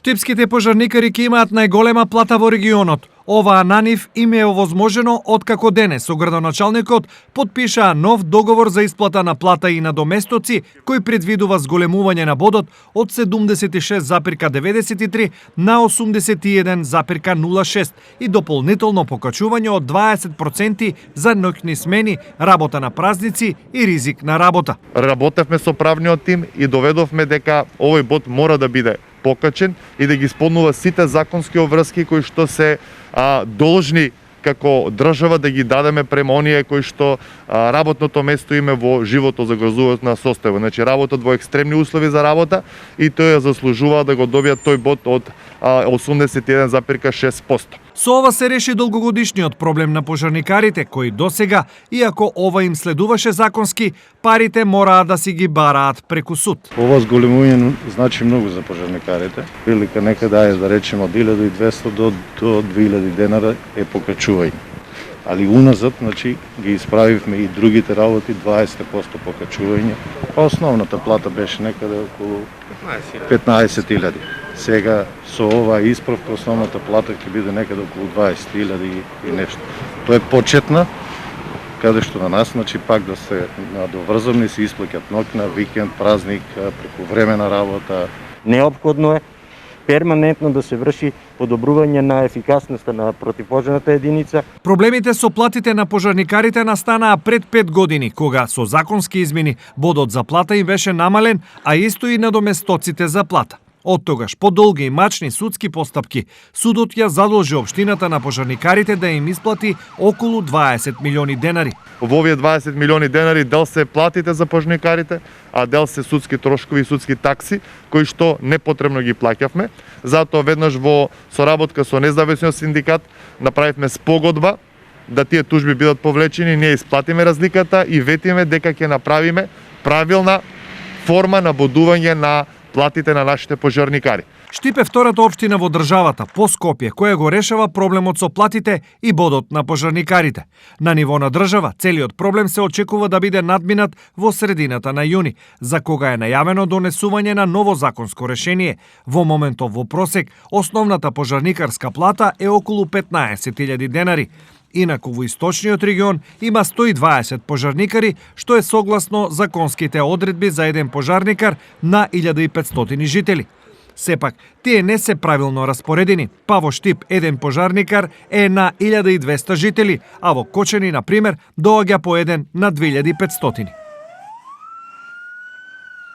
Штипските пожарникари ќе имаат најголема плата во регионот. Оваа на нив им е овозможено откако денес со градоначалникот потпишаа нов договор за исплата на плата и надоместоци кој предвидува зголемување на бодот од 76,93 на 81,06 и дополнително покачување од 20% за ноќни смени, работа на празници и ризик на работа. Работевме со правниот тим и доведовме дека овој бод мора да биде покачен и да ги исполнува сите законски обврски кои што се должни како држава да ги дадеме према оние кои што работното место име во живото загрозуваат на состојба. Значи работат во екстремни услови за работа и тој ја заслужува да го добијат тој бод од 81,6%. Со ова се реши долгогодишниот проблем на пожарникарите, кои досега, иако ова им следуваше законски, парите мораа да си ги бараат преку суд. Ова зголемување значи многу за пожарникарите. Прилика некаде да речеме од 1200 до 2000 денара е покачување. Али уназад, значи, ги исправивме и другите работи 20% покачување. Основната плата беше некаде околу 15.000. Сега со оваа исправка основната плата ќе биде некаде околу 20.000 и нешто. Тоа е почетна, каде што на нас, значи пак да се надоврзавни се исплаќат ноќна, викенд, празник, преку времена работа. Неопходно е перманентно да се врши подобрување на ефикасноста на противпожарната единица. Проблемите со платите на пожарникарите настанаа пред 5 години, кога со законски измени бодот за плата им беше намален, а исто и надоместоците за плата. Од тогаш, по долги и мачни судски постапки, судот ја задолжи општината на пожарникарите да им исплати околу 20 милиони денари. Во овие 20 милиони денари дел се платите за пожарникарите, а дел се судски трошкови и судски такси, кои што непотребно ги плаќавме. Затоа веднаш во соработка со независниот синдикат направивме спогодба да тие тужби бидат повлечени, ние исплатиме разликата и ветиме дека ќе направиме правилна форма на бодување на платите на нашите пожарникари. Штип е втората општина во државата, по Скопје, која го решава проблемот со платите и бодот на пожарникарите. На ниво на држава, целиот проблем се очекува да биде надминат во средината на јуни, за кога е најавено донесување на ново законско решение. Во моментов во просек, основната пожарникарска плата е околу 15.000 денари. Инаку во источниот регион има 120 пожарникари, што е согласно законските одредби за еден пожарникар на 1500 жители. Сепак, тие не се правилно распоредени, па во Штип еден пожарникар е на 1200 жители, а во Кочани, на пример, доаѓа по еден на 2500.